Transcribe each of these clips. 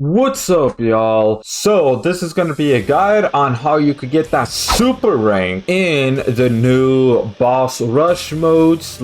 What's up, y'all? So this is going to be a guide on how you could get that super rank in the new boss rush mode /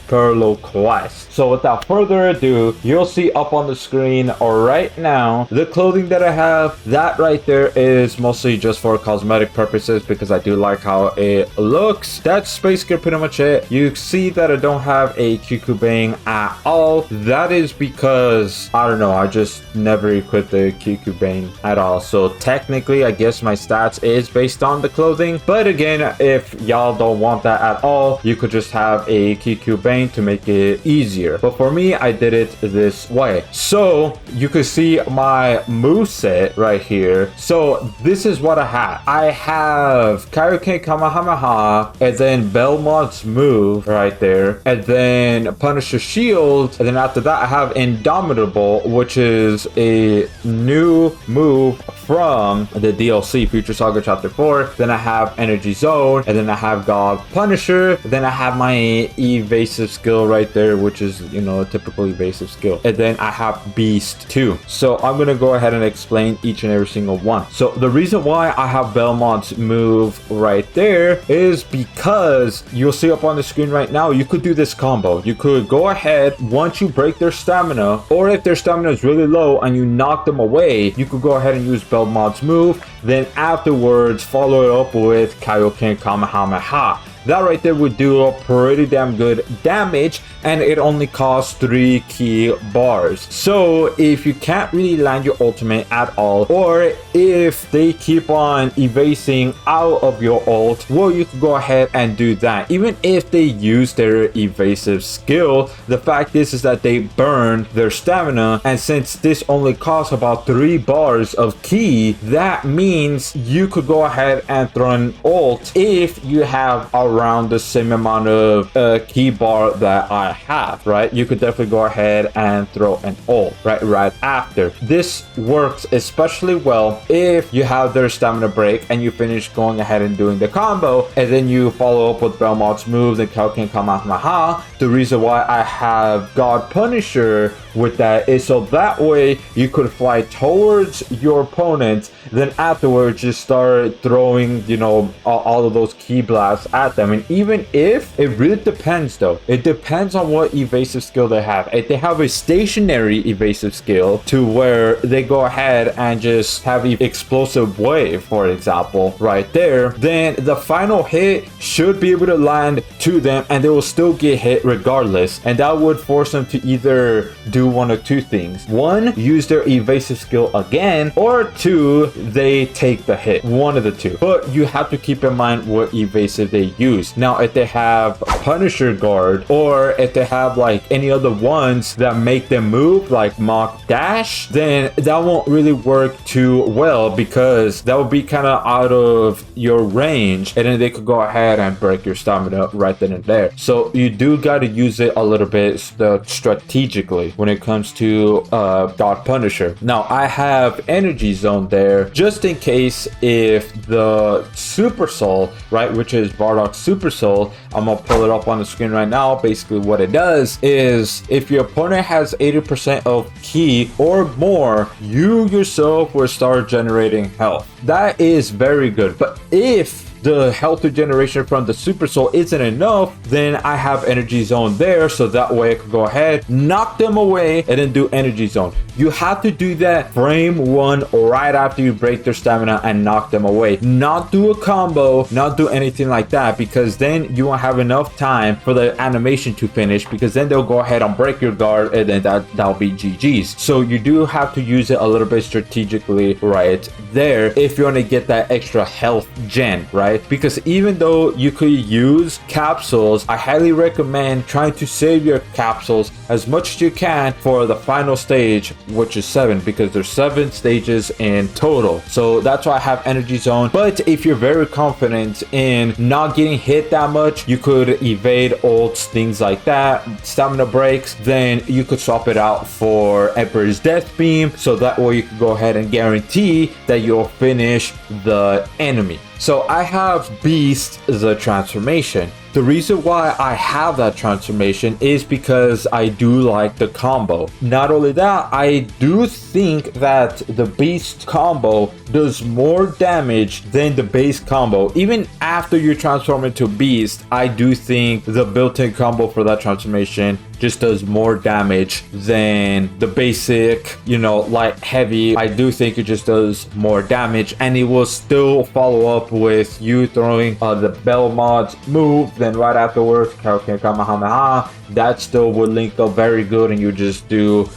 parallel quest. So without further ado, you'll see up on the screen right now the clothing that I have. That right there is mostly just for cosmetic purposes because I do like how it looks. That's basically pretty much it. You see that I don't have a Kikubang at all. That is because I don't know, I just never equipped the Kikubang at all. So technically I guess my stats is based on the clothing, but again, if y'all don't want that at all, you could just have a Kikubang to make it easier. But for me, I did it this way. So you could see my moveset right here. So this is what I have. I have Kaioken Kamehameha, and then Belmont's move right there, and then Punisher Shield, and then after that I have Indomitable, which is a new move from the DLC Future Saga Chapter 4. Then I have Energy Zone, and then I have God Punisher. Then I have my evasive skill right there, which is, you know, a typical evasive skill. And then I have Beast too. So I'm gonna go ahead and explain each and every single one. So the reason why I have Belmont's move right there is because you'll see up on the screen right now, you could do this combo. You could go ahead once you break their stamina, or if their stamina is really low and you knock them away, you could go ahead and use Belmont's move, then afterwards follow it up with Kaioken Kamehameha. That right there would do a pretty damn good damage, and it only costs 3 key bars. So if you can't really land your ultimate at all, or if they keep on evasing out of your ult, well, you can go ahead and do that. Even if they use their evasive skill, the fact is that they burn their stamina, and since this only costs about 3 bars of key, that means you could go ahead and throw an ult if you have around the same amount of key bar that I have, right? You could definitely go ahead and throw an ult right after. This works especially well if you have their stamina break and you finish going ahead and doing the combo, and then you follow up with Belmont's move, then Kaioken Kamehameha. The reason why I have God Punisher with that is so that way you could fly towards your opponent, then afterwards just start throwing, you know, all of those key blasts at them. And even if it really depends though, it depends on what evasive skill they have. If they have a stationary evasive skill to where they go ahead and just have an explosive wave, for example, right there, then the final hit should be able to land to them and they will still get hit regardless. And that would force them to either do one of two things. One, use their evasive skill again, or two, they take the hit. One of the two. But you have to keep in mind what evasive they use. Now, if they have Punisher Guard, or if they have like any other ones that make them move, like Mock Dash, then that won't really work too well because that would be kind of out of your range, and then they could go ahead and break your stamina right then and there. So you do got to use it a little bit strategically when it comes to God Punisher. Now, I have Energy Zone there just in case if the Super Soul, right, which is Bardock's Super Soul, I'm gonna pull it up on the screen right now. Basically what it does is if your opponent has 80% of key or more, you yourself will start generating health. That is very good. But if the health regeneration from the Super Soul isn't enough, then I have Energy Zone there, so that way I can go ahead, knock them away, and then do Energy Zone. You have to do that frame 1 right after you break their stamina and knock them away. Not do a combo, not do anything like that, because then you won't have enough time for the animation to finish, because then they'll go ahead and break your guard, and then that'll be GG's. So you do have to use it a little bit strategically right there if you want to get that extra health gen, right? Because even though you could use capsules, I highly recommend trying to save your capsules as much as you can for the final stage, which is 7, because there's 7 stages in total. So that's why I have Energy Zone. But if you're very confident in not getting hit that much, you could evade ults, things like that, stamina breaks, then you could swap it out for Emperor's Death Beam, so that way you can go ahead and guarantee that you'll finish the enemy. So I have Beast the transformation. The reason why I have that transformation is because I do like the combo. Not only that, I do think that the beast combo does more damage than the base combo. Even after you transform into beast, I do think the built-in combo for that transformation just does more damage than the basic, light heavy. I do think it just does more damage, and it will still follow up with you throwing the Belmont's move, then right afterwards Kaioken Kamehameha. That still would link up very good, and you just do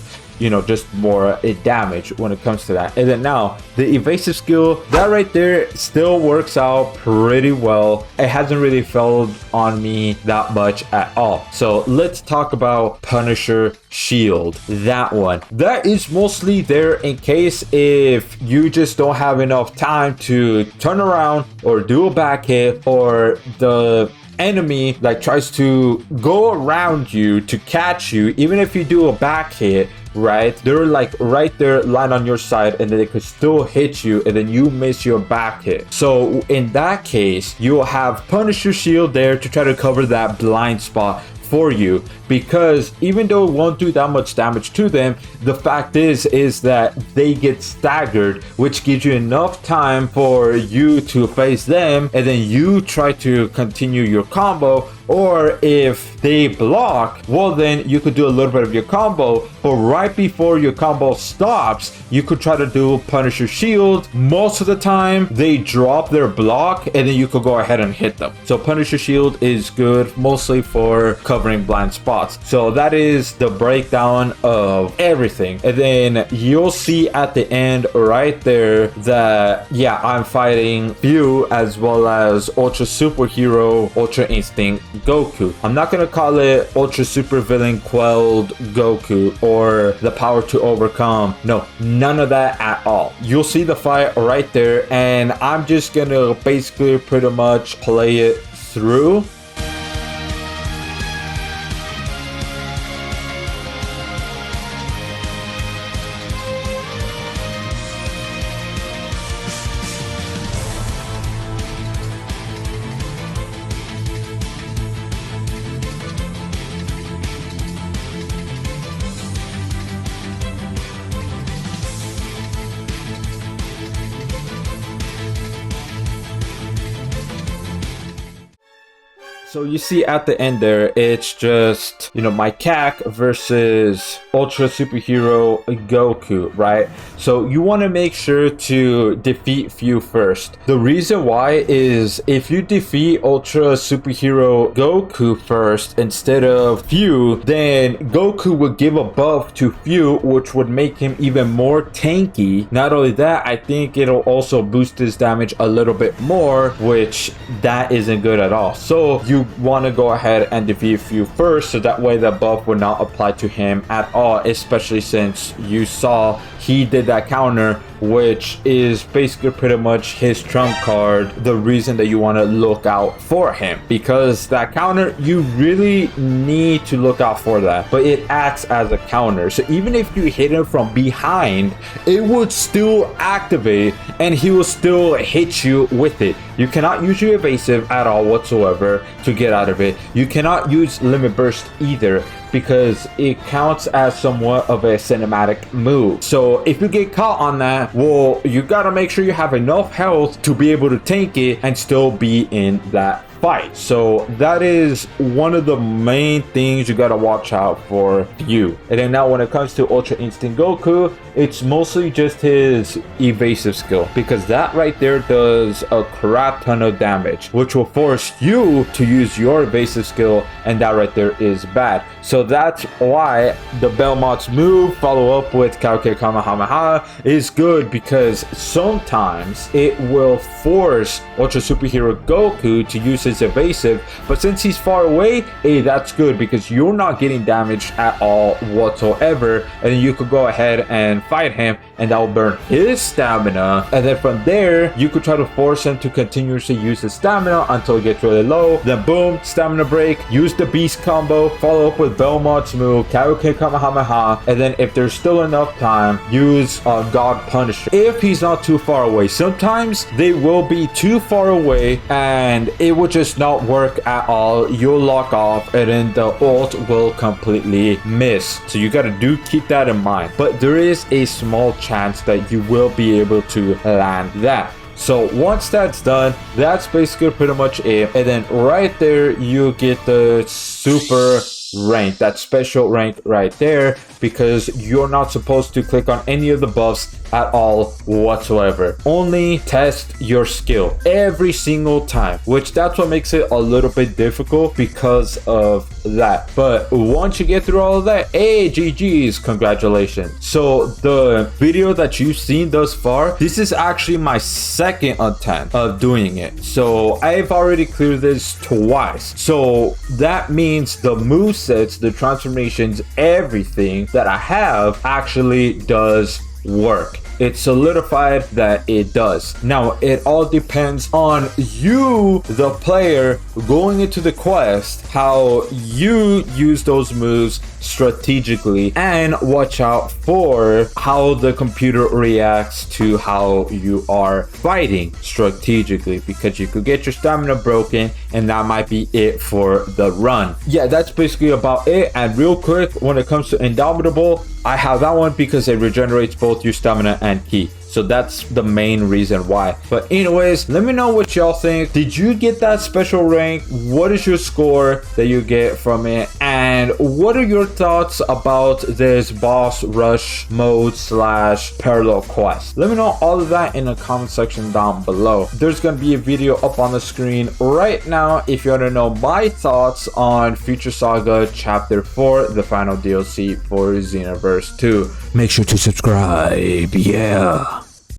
just more damage when it comes to that. And then now the evasive skill, that right there still works out pretty well. It hasn't really failed on me that much at all. So let's talk about Punisher Shield. That one, that is mostly there in case if you just don't have enough time to turn around or do a back hit, or the enemy tries to go around you to catch you. Even if you do a back hit, right, they're right there, line on your side, and then they could still hit you, and then you miss your back hit. So in that case, you'll have Punisher Shield there to try to cover that blind spot for you, because even though it won't do that much damage to them, the fact is that they get staggered, which gives you enough time for you to face them, and then you try to continue your combo. Or if they block, well, then you could do a little bit of your combo, but right before your combo stops, you could try to do Punisher Shield. Most of the time they drop their block, and then you could go ahead and hit them. So Punisher Shield is good mostly for covering blind spots. So that is the breakdown of everything. And then you'll see at the end right there that, yeah, I'm fighting Few as well as Ultra Superhero Ultra Instinct Goku. I'm not gonna call it Ultra Super Villain Quelled Goku or the Power to Overcome. No, none of that at all. You'll see the fight right there, and I'm just gonna basically pretty much play it through. So you see at the end there, it's just, my CAC versus Ultra Superhero Goku, right? So you want to make sure to defeat Few first. The reason why is if you defeat Ultra Superhero Goku first instead of Few, then Goku would give a buff to Few, which would make him even more tanky. Not only that, I think it'll also boost his damage a little bit more, which that isn't good at all. So you want to go ahead and defeat Few first, so that way the buff will not apply to him at all, especially since you saw he did that counter, which is basically pretty much his trump card. The reason that you want to look out for him, because that counter, you really need to look out for that, but it acts as a counter. So even if you hit him from behind, it would still activate and he will still hit you with it. You cannot use your evasive at all whatsoever to get out of it. You cannot use limit burst either, because it counts as somewhat of a cinematic move. So if you get caught on that, well, you gotta make sure you have enough health to be able to tank it and still be in that fight. So that is one of the main things you gotta watch out for you. And then now when it comes to Ultra Instinct Goku, it's mostly just his evasive skill, because that right there does a crap ton of damage, which will force you to use your evasive skill, and that right there is bad. So that's why the Belmont's move follow up with Kaioken Kamehameha is good, because sometimes it will force Ultra Superhero Goku to use his evasive, but since he's far away, hey, that's good, because you're not getting damaged at all whatsoever, and you could go ahead and fight him and that will burn his stamina. And then from there, you could try to force him to continuously use his stamina until it gets really low. Then boom, stamina break, use the beast combo, follow up with Belmont's move, Kaioken Kamehameha, and then if there's still enough time, use God Punisher. If he's not too far away, sometimes they will be too far away and it will just not work at all. You'll lock off and then the ult will completely miss. So you gotta keep that in mind. But there is a small chance that you will be able to land that. So once that's done, that's basically pretty much it. And then right there, you get the super rank, that special rank right there, because you're not supposed to click on any of the buffs at all whatsoever. Only test your skill every single time, which that's what makes it a little bit difficult because of that. But once you get through all of that, hey, GG's, congratulations. So the video that you've seen thus far, this is actually my second attempt of doing it. So I've already cleared this twice. So that means the movesets, the transformations, everything that I have actually does work. It's solidified that it does. Now, it all depends on you, the player, going into the quest, how you use those moves strategically, and watch out for how the computer reacts to how you are fighting strategically, because you could get your stamina broken and that might be it for the run. Yeah, that's basically about it. And real quick, when it comes to Indomitable, I have that one because it regenerates both your stamina and ki. So that's the main reason why. But anyways, let me know what y'all think. Did you get that special rank? What is your score that you get from it? And what are your thoughts about this boss rush mode / parallel quest? Let me know all of that in the comment section down below. There's gonna be a video up on the screen right now if you want to know my thoughts on Future Saga Chapter 4, the final DLC for Xenoverse 2. Make sure to subscribe, yeah.